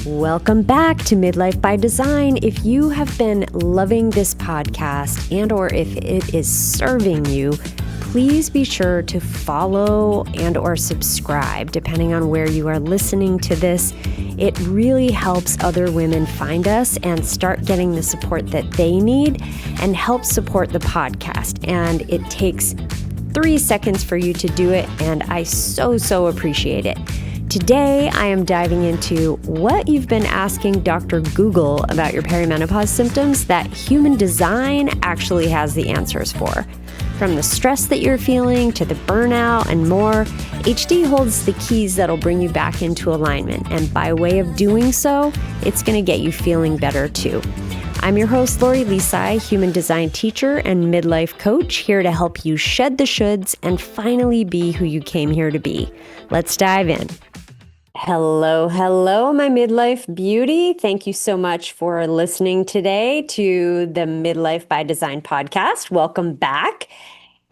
Welcome back to Midlife by Design. If you have been loving this podcast and or if it is serving you, please be sure to follow and or subscribe depending on where you are listening to this. It really helps other women find us and start getting the support that they need and help support the podcast. And it takes 3 seconds for you to do it, and I so appreciate it. Today, I am diving into what you've been asking Dr. Google about your perimenopause symptoms that human design actually has the answers for. From the stress that you're feeling to the burnout and more, HD holds the keys that'll bring you back into alignment. And by way of doing so, it's going to get you feeling better too. I'm your host, Lori Lisai, human design teacher and midlife coach, here to help you shed the shoulds and finally be who you came here to be. Let's dive in. Hello, my midlife beauty. Thank you so much for listening today to the Midlife by Design podcast. Welcome back.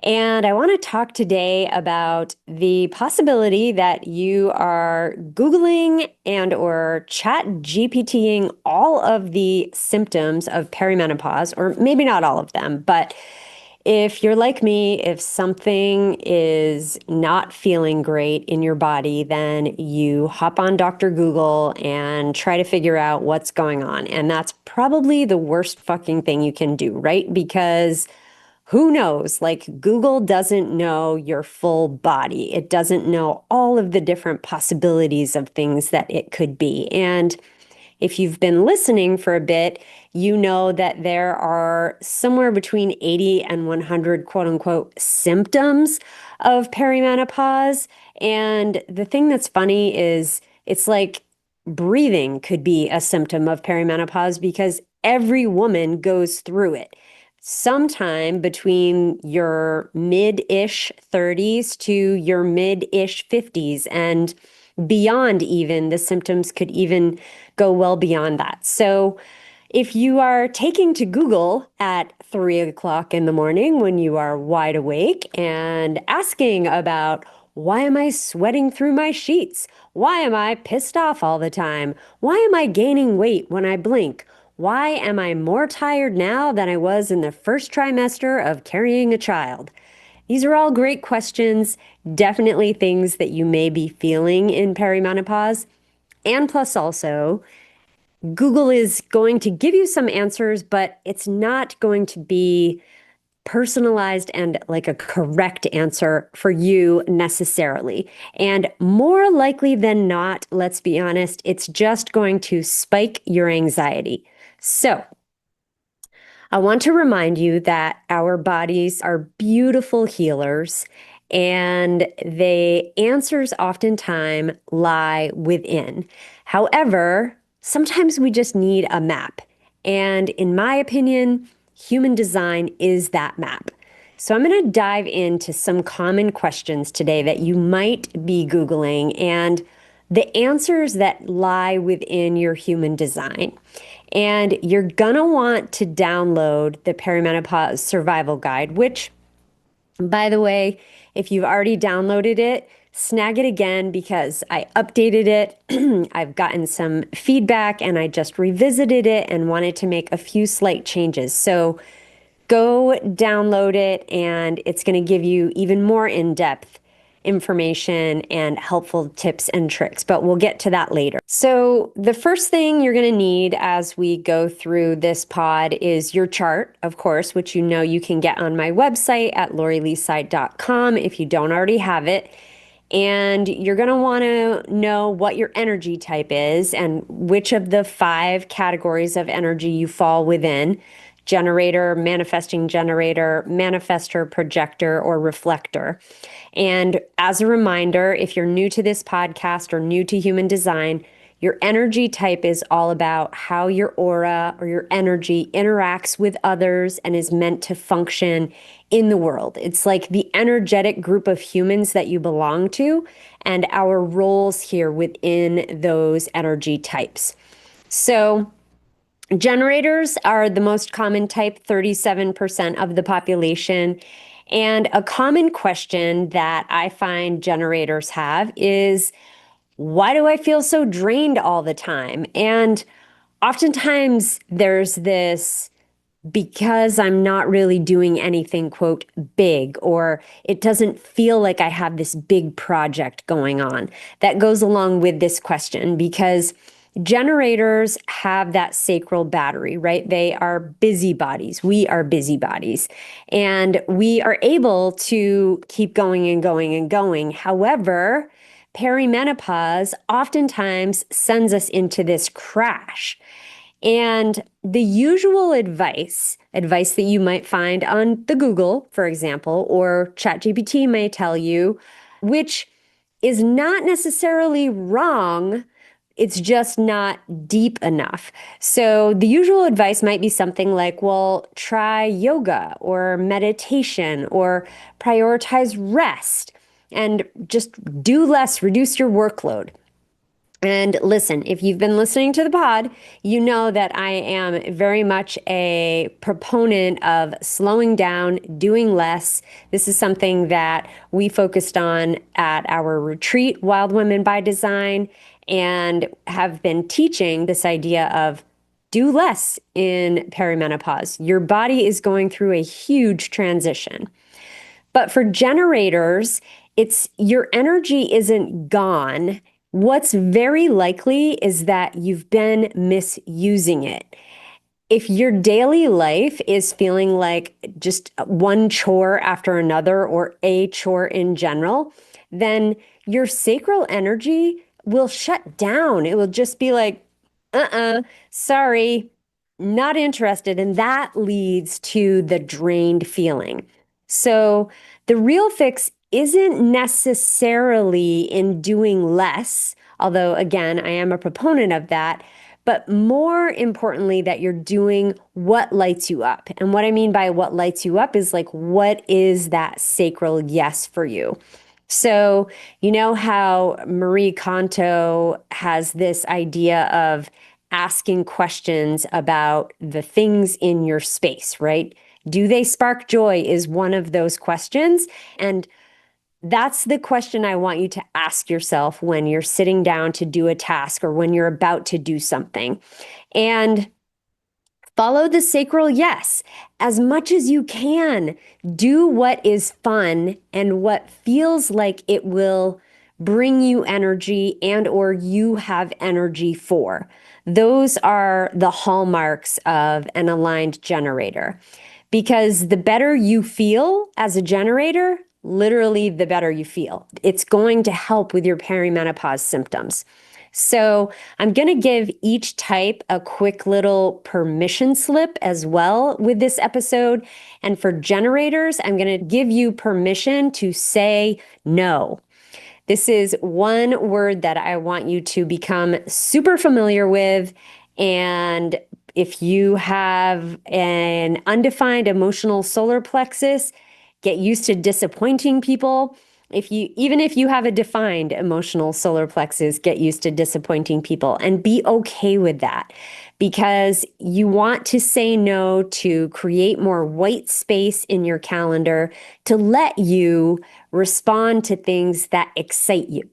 And I want to talk today about the possibility that you are Googling and or chat GPTing all of the symptoms of perimenopause, or maybe not all of them, but if you're like me, if something is not feeling great in your body, then you hop on Dr. Google and try to figure out what's going on. And that's probably the worst fucking thing you can do, right? Because who knows? Like, Google doesn't know your full body. It doesn't know all of the different possibilities of things that it could be. And if you've been listening for a bit, you know that there are somewhere between 80 and 100 quote unquote symptoms of perimenopause. And the thing that's funny is it's like breathing could be a symptom of perimenopause because every woman goes through it sometime between your mid-ish 30s to your mid-ish 50s. And beyond, even the symptoms could even go well beyond that. So if you are taking to Google at 3 o'clock in the morning when you are wide awake and asking about, why am I sweating through my sheets? Why am I pissed off all the time? Why am I gaining weight when I blink? Why am I more tired now than I was in the first trimester of carrying a child? These are all great questions, definitely things that you may be feeling in perimenopause. And plus also, Google is going to give you some answers, but it's not going to be personalized and like a correct answer for you necessarily. And more likely than not, let's be honest, it's just going to spike your anxiety. So I want to remind you that our bodies are beautiful healers, and the answers oftentimes lie within. However, sometimes we just need a map. And in my opinion, human design is that map. So I'm going to dive into some common questions today that you might be Googling and the answers that lie within your human design. And you're going to want to download the Perimenopause Survival Guide, which, by the way, if you've already downloaded it, snag it again because I updated it. I've gotten some feedback and I just revisited it and wanted to make a few slight changes. So go download it, and it's going to give you even more in-depth information and helpful tips and tricks, but we'll get to that later. So the first thing you're going to need as we go through this pod is your chart, of course, which you know you can get on my website at lorilisai.com if you don't already have it. And you're going to want to know what your energy type is and which of the 5 categories of energy you fall within: generator, manifesting generator, manifestor, projector, or reflector. And as a reminder, if you're new to this podcast or new to human design, your energy type is all about how your aura or your energy interacts with others and is meant to function in the world. It's like the energetic group of humans that you belong to and our roles here within those energy types. So generators are the most common type, 37% of the population. And a common question that I find generators have is, why do I feel so drained all the time? And oftentimes there's this because I'm not really doing anything, quote, big, or it doesn't feel like I have this big project going on. That goes along with this question because generators have that sacral battery, right? They are busybodies. We are busybodies. And we are able to keep going and going and going. However, perimenopause oftentimes sends us into this crash. And the usual advice that you might find on the Google, for example, or ChatGPT may tell you, which is not necessarily wrong, it's just not deep enough. So the usual advice might be something like, well, try yoga or meditation or prioritize rest and just do less, reduce your workload. And listen, if you've been listening to the pod, you know that I am very much a proponent of slowing down, doing less. This is something that we focused on at our retreat, Wild Women by Design, and have been teaching this idea of do less in perimenopause. Your body is going through a huge transition. But for generators, it's your energy isn't gone. What's very likely is that you've been misusing it. If your daily life is feeling like just one chore after another or a chore in general, then your sacral energy will shut down. It will just be like, sorry, not interested. And that leads to the drained feeling. So the real fix isn't necessarily in doing less, although again, I am a proponent of that, but more importantly, that you're doing what lights you up. And what I mean by what lights you up is like, what is that sacral yes for you? So, you know how Marie Kondo has this idea of asking questions about the things in your space, right? Do they spark joy is one of those questions. And that's the question I want you to ask yourself when you're sitting down to do a task or when you're about to do something. And follow the sacral yes as much as you can. Do what is fun and what feels like it will bring you energy and or you have energy for. Those are the hallmarks of an aligned generator. Because the better you feel as a generator, literally the better you feel. It's going to help with your perimenopause symptoms. So I'm going to give each type a quick little permission slip as well with this episode. And for generators, I'm going to give you permission to say no. This is one word that I want you to become super familiar with. And if you have an undefined emotional solar plexus, get used to disappointing people. Even if you have a defined emotional solar plexus, get used to disappointing people and be okay with that, because you want to say no to create more white space in your calendar to let you respond to things that excite you.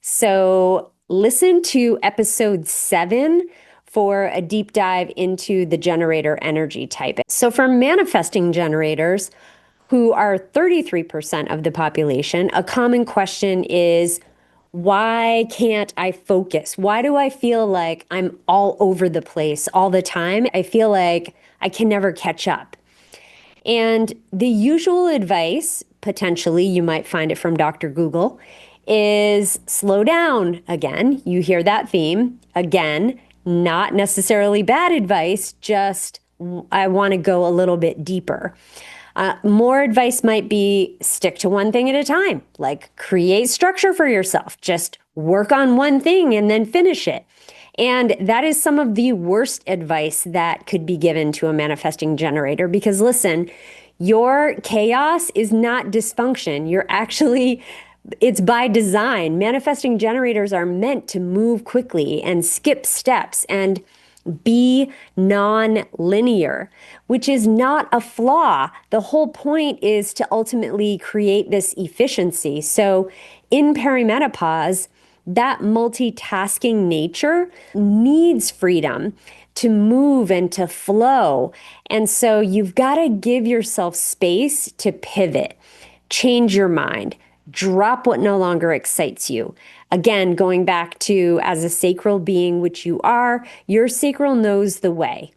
So listen to episode 7 for a deep dive into the generator energy type. So for manifesting generators, who are 33% of the population, a common question is, why can't I focus? Why do I feel like I'm all over the place all the time? I feel like I can never catch up. And the usual advice, potentially, you might find it from Dr. Google, is slow down. Again, you hear that theme. Again, not necessarily bad advice, just I want to go a little bit deeper. More advice might be stick to one thing at a time, like create structure for yourself. Just work on one thing and then finish it. And that is some of the worst advice that could be given to a manifesting generator, because listen, your chaos is not dysfunction. It's by design. Manifesting generators are meant to move quickly and skip steps and be non-linear, which is not a flaw. The whole point is to ultimately create this efficiency. So in perimenopause, that multitasking nature needs freedom to move and to flow. And so you've got to give yourself space to pivot, change your mind, drop what no longer excites you. Again, going back to as a sacral being, which you are, your sacral knows the way.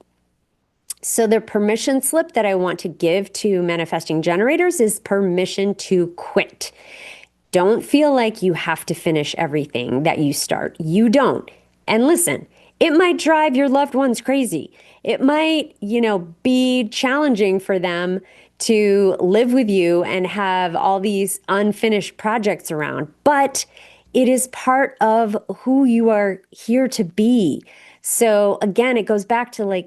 So the permission slip that I want to give to manifesting generators is permission to quit. Don't feel like you have to finish everything that you start. You don't. And listen, it might drive your loved ones crazy. It might, be challenging for them to live with you and have all these unfinished projects around, but it is part of who you are here to be. So again, it goes back to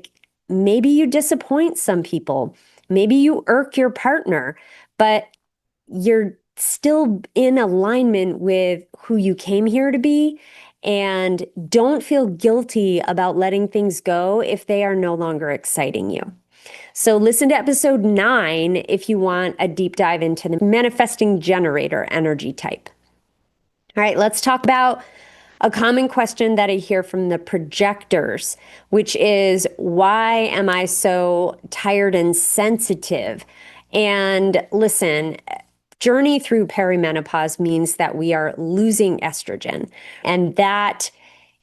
maybe you disappoint some people, maybe you irk your partner, but you're still in alignment with who you came here to be. And don't feel guilty about letting things go if they are no longer exciting you. So listen to episode 9 if you want a deep dive into the manifesting generator energy type. All right, let's talk about a common question that I hear from the projectors, which is, why am I so tired and sensitive? And listen, journey through perimenopause means that we are losing estrogen, and that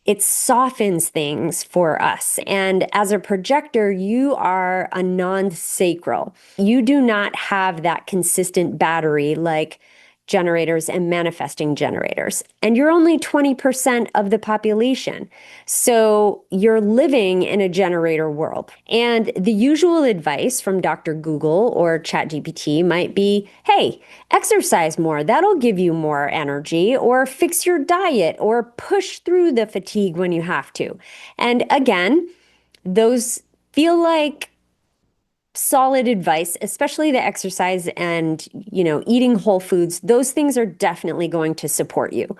it softens things for us. And as a projector, you are a non-sacral. You do not have that consistent battery like generators and manifesting generators. And you're only 20% of the population. So you're living in a generator world. And the usual advice from Dr. Google or ChatGPT might be, hey, exercise more. That'll give you more energy, or fix your diet, or push through the fatigue when you have to. And again, those feel like solid advice, especially the exercise and, eating whole foods. Those things are definitely going to support you.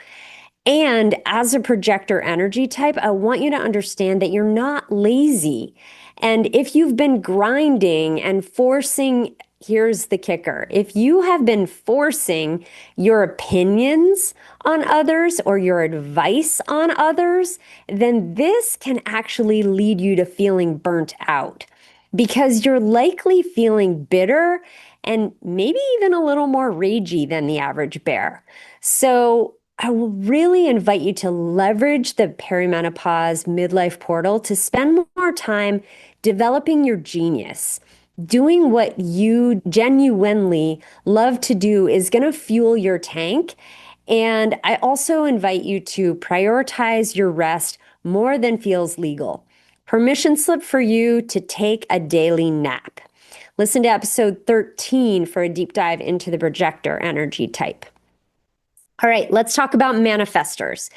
And as a projector energy type, I want you to understand that you're not lazy. And if you've been grinding and forcing, here's the kicker. If you have been forcing your opinions on others or your advice on others, then this can actually lead you to feeling burnt out, because you're likely feeling bitter and maybe even a little more ragey than the average bear. So I will really invite you to leverage the perimenopause midlife portal to spend more time developing your genius. Doing what you genuinely love to do is going to fuel your tank. And I also invite you to prioritize your rest more than feels legal. Permission slip for you to take a daily nap. Listen to episode 13 for a deep dive into the projector energy type. All right, let's talk about manifestors.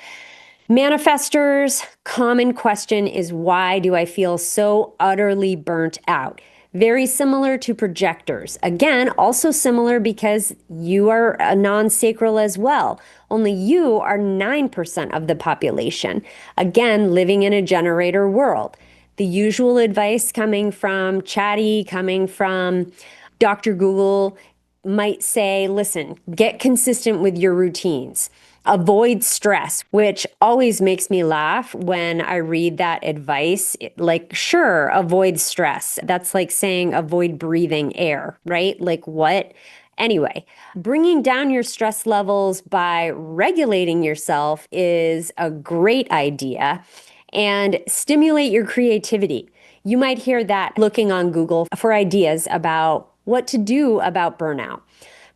Manifestors, common question is, why do I feel so utterly burnt out? Very similar to projectors. Again, also similar because you are a non-sacral as well. Only you are 9% of the population. Again, living in a generator world. The usual advice coming from Chatty, coming from Dr. Google might say, listen, get consistent with your routines. Avoid stress, which always makes me laugh when I read that advice. Like, sure, avoid stress. That's like saying avoid breathing air, right? Like what? Anyway, bringing down your stress levels by regulating yourself is a great idea, and stimulate your creativity. You might hear that looking on Google for ideas about what to do about burnout.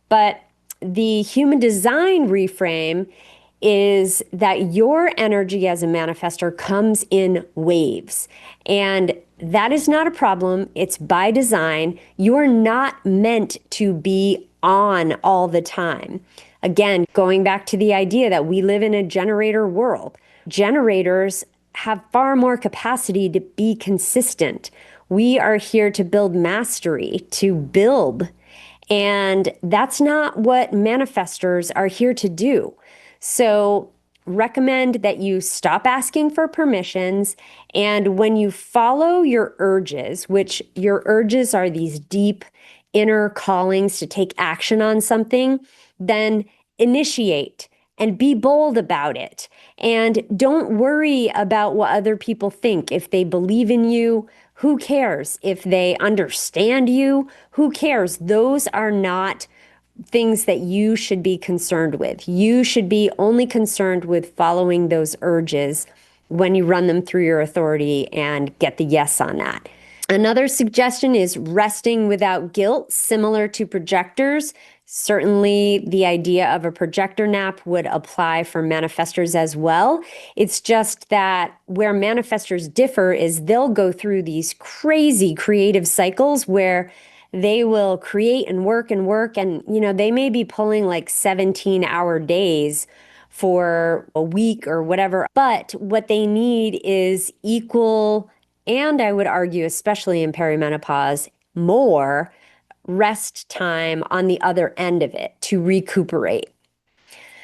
But the human design reframe is that your energy as a manifestor comes in waves. And that is not a problem. It's by design. You're not meant to be on all the time. Again, going back to the idea that we live in a generator world. Generators have far more capacity to be consistent. We are here to build mastery, to build. And that's not what manifestors are here to do. So recommend that you stop asking for permissions. And when you follow your urges, which your urges are these deep inner callings to take action on something, then initiate. and be bold about it. And don't worry about what other people think. If they believe in you, who cares? If they understand you, who cares? Those are not things that you should be concerned with. You should be only concerned with following those urges when you run them through your authority and get the yes on that. Another suggestion is resting without guilt, similar to projectors. Certainly, the idea of a projector nap would apply for manifestors as well. It's just that where manifestors differ is they'll go through these crazy creative cycles where they will create and work, and they may be pulling like 17-hour days for a week or whatever. But what they need is equal, and I would argue, especially in perimenopause, more rest time on the other end of it to recuperate.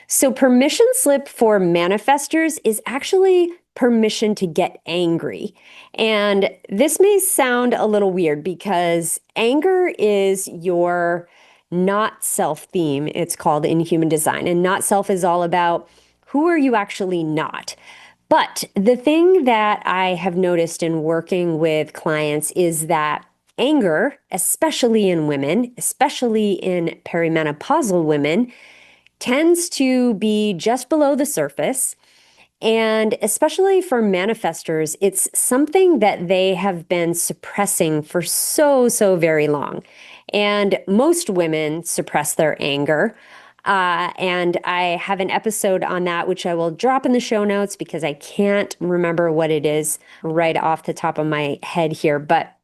So permission slip for manifestors is actually permission to get angry. And this may sound a little weird because anger is your not self theme, it's called in human design. And not self is all about who are you actually not. But the thing that I have noticed in working with clients is that anger, especially in women, especially in perimenopausal women, tends to be just below the surface. And especially for manifestors, it's something that they have been suppressing for so very long. And most women suppress their anger. And I have an episode on that, which I will drop in the show notes because I can't remember what it is right off the top of my head here. But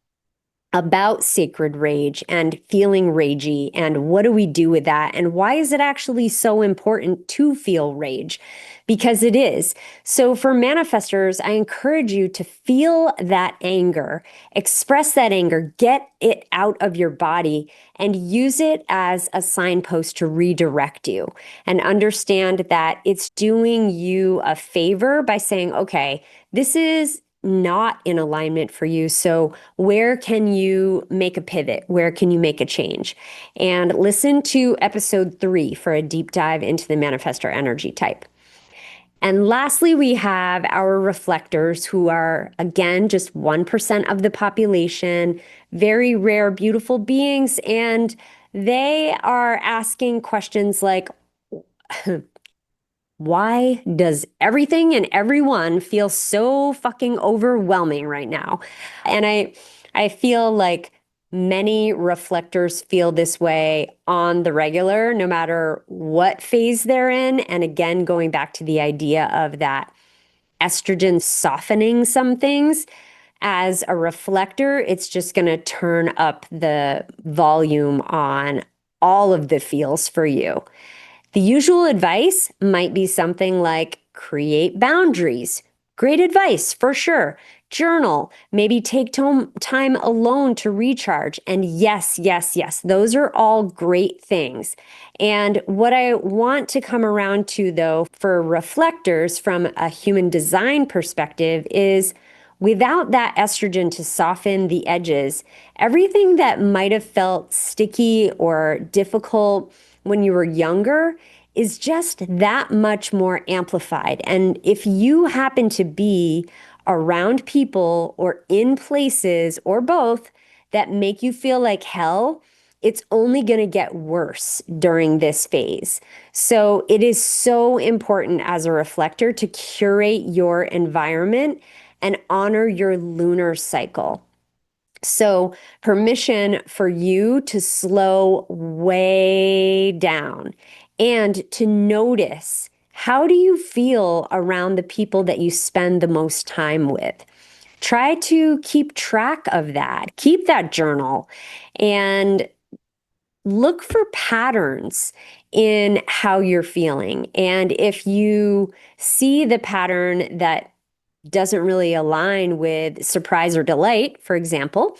about sacred rage and feeling ragey, and what do we do with that, and why is it actually so important to feel rage? Because it is. So for manifestors, I encourage you to feel that anger, express that anger, get it out of your body, and use it as a signpost to redirect you. And understand that it's doing you a favor by saying, okay, this is not in alignment for you. So where can you make a pivot? Where can you make a change? And listen to episode 3 for a deep dive into the manifestor energy type. And lastly, we have our reflectors, who are, again, just 1% of the population, very rare, beautiful beings. And they are asking questions like, why does everything and everyone feel so fucking overwhelming right now? And I feel like many reflectors feel this way on the regular, no matter what phase they're in. And again, going back to the idea of that estrogen softening some things, as a reflector, it's just going to turn up the volume on all of the feels for you. The usual advice might be something like create boundaries. Great advice, for sure. Journal, maybe take time alone to recharge. And yes, those are all great things. And what I want to come around to, though, for reflectors from a human design perspective is without that estrogen to soften the edges, everything that might have felt sticky or difficult when you were younger is just that much more amplified. And if you happen to be around people or in places or both that make you feel like hell, it's only going to get worse during this phase. So it is so important as a reflector to curate your environment and honor your lunar cycle. So permission for you to slow way down and to notice, how do you feel around the people that you spend the most time with? Try to keep track of that. Keep that journal and look for patterns in how you're feeling. And if you see the pattern that doesn't really align with surprise or delight, for example,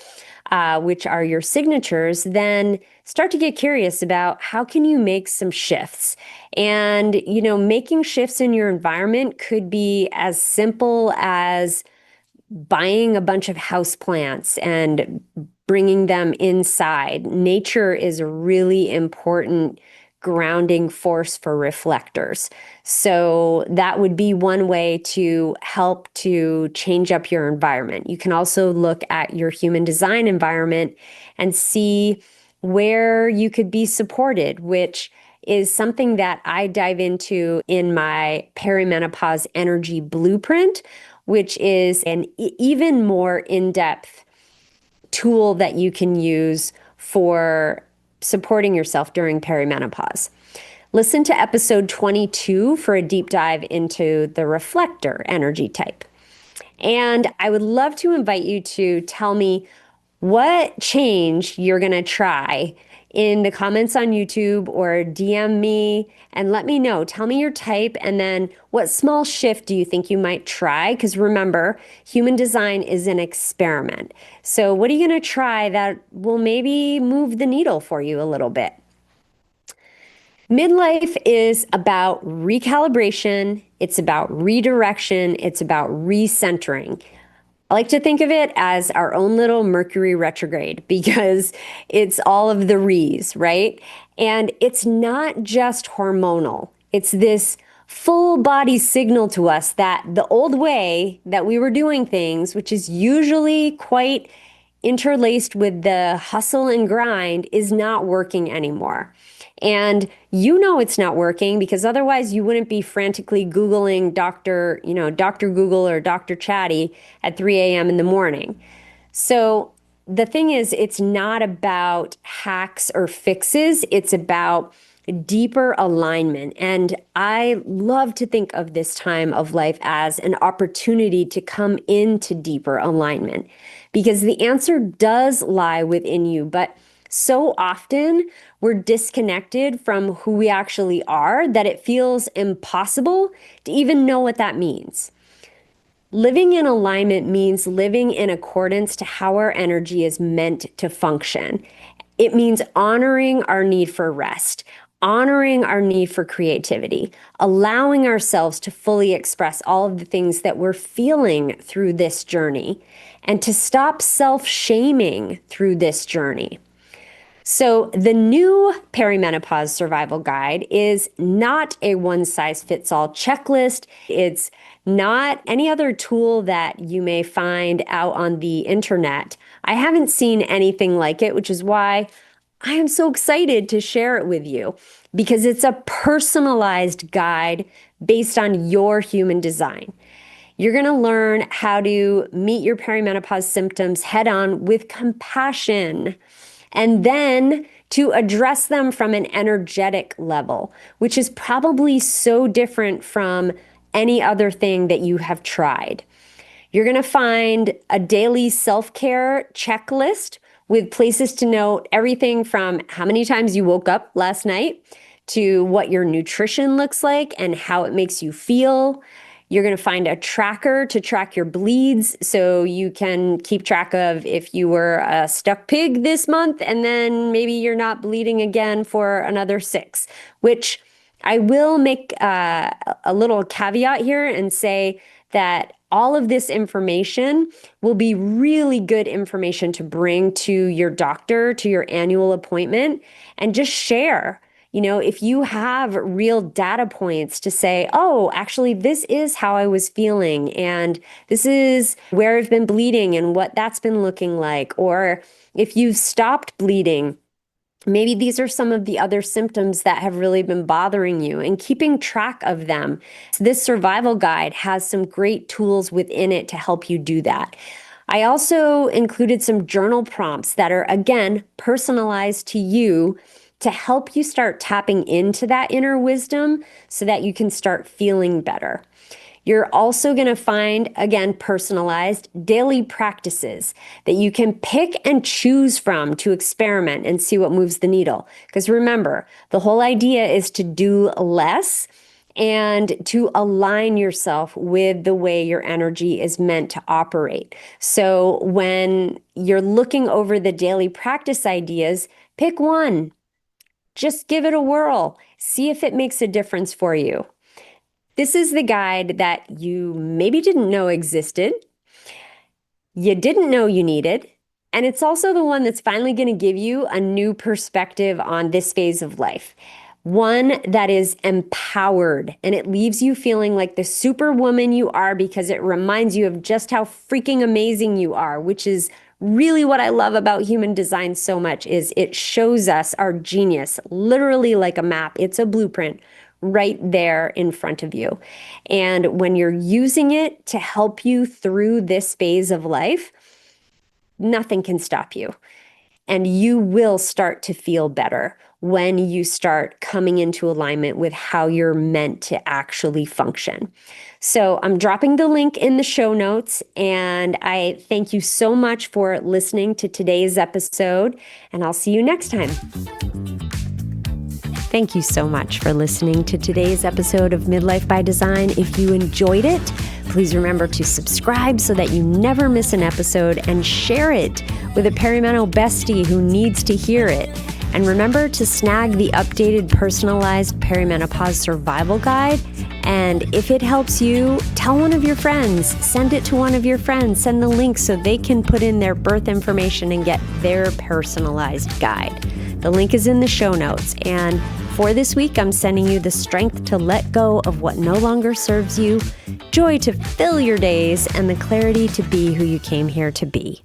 which are your signatures, then start to get curious about how can you make some shifts. And, making shifts in your environment could be as simple as buying a bunch of houseplants and bringing them inside. Nature is a really important grounding force for reflectors. So that would be one way to help to change up your environment. You can also look at your human design environment and see where you could be supported, which is something that I dive into in my perimenopause energy blueprint, which is an even more in-depth tool that you can use for supporting yourself during perimenopause. Listen to episode 22 for a deep dive into the reflector energy type. And I would love to invite you to tell me what change you're going to try in the comments on YouTube or DM me and let me know. Tell me your type and then what small shift do you think you might try? Because remember, human design is an experiment. So what are you going to try that will maybe move the needle for you a little bit? Midlife is about recalibration, it's about redirection, it's about recentering. I like to think of it as our own little Mercury retrograde because it's all of the re's, right? And it's not just hormonal. It's this full body signal to us that the old way that we were doing things, which is usually quite interlaced with the hustle and grind, is not working anymore. And you know it's not working because otherwise you wouldn't be frantically Googling Dr. Google or Dr. Chatty at 3 a.m. in the morning. So the thing is, it's not about hacks or fixes. It's about deeper alignment. And I love to think of this time of life as an opportunity to come into deeper alignment because the answer does lie within you. But so often we're disconnected from who we actually are that it feels impossible to even know what that means. Living in alignment means living in accordance to how our energy is meant to function. It means honoring our need for rest, honoring our need for creativity, allowing ourselves to fully express all of the things that we're feeling through this journey, and to stop self-shaming through this journey. So the new perimenopause survival guide is not a one-size-fits-all checklist. It's not any other tool that you may find out on the internet. I haven't seen anything like it, which is why I am so excited to share it with you because it's a personalized guide based on your human design. You're going to learn how to meet your perimenopause symptoms head on with compassion, and then to address them from an energetic level, which is probably so different from any other thing that you have tried. You're going to find a daily self-care checklist with places to note everything from how many times you woke up last night to what your nutrition looks like and how it makes you feel. You're going to find a tracker to track your bleeds so you can keep track of if you were a stuck pig this month and then maybe you're not bleeding again for another 6, which I will make a little caveat here and say that all of this information will be really good information to bring to your doctor, to your annual appointment, and just share. If you have real data points to say, oh, actually, this is how I was feeling, and this is where I've been bleeding and what that's been looking like, or if you've stopped bleeding, maybe these are some of the other symptoms that have really been bothering you and keeping track of them. This survival guide has some great tools within it to help you do that. I also included some journal prompts that are, again, personalized to you to help you start tapping into that inner wisdom so that you can start feeling better. You're also going to find, again, personalized daily practices that you can pick and choose from to experiment and see what moves the needle. Because remember, the whole idea is to do less and to align yourself with the way your energy is meant to operate. So when you're looking over the daily practice ideas, pick one. Just give it a whirl. See if it makes a difference for you. This is the guide that you maybe didn't know existed, you didn't know you needed, and it's also the one that's finally going to give you a new perspective on this phase of life. one that is empowered, and it leaves you feeling like the superwoman you are because it reminds you of just how freaking amazing you are, which is really what I love about human design so much. Is it shows us our genius literally like a map. It's a blueprint right there in front of you. And when you're using it to help you through this phase of life, nothing can stop you. And you will start to feel better when you start coming into alignment with how you're meant to actually function. So I'm dropping the link in the show notes, and I thank you so much for listening to today's episode, and I'll see you next time. Thank you so much for listening to today's episode of Midlife by Design. If you enjoyed it, please remember to subscribe so that you never miss an episode, and share it with a perimenopause bestie who needs to hear it. And remember to snag the updated personalized perimenopause survival guide. And if it helps you, tell one of your friends, send it to one of your friends, send the link so they can put in their birth information and get their personalized guide. The link is in the show notes. And for this week, I'm sending you the strength to let go of what no longer serves you, joy to fill your days, and the clarity to be who you came here to be.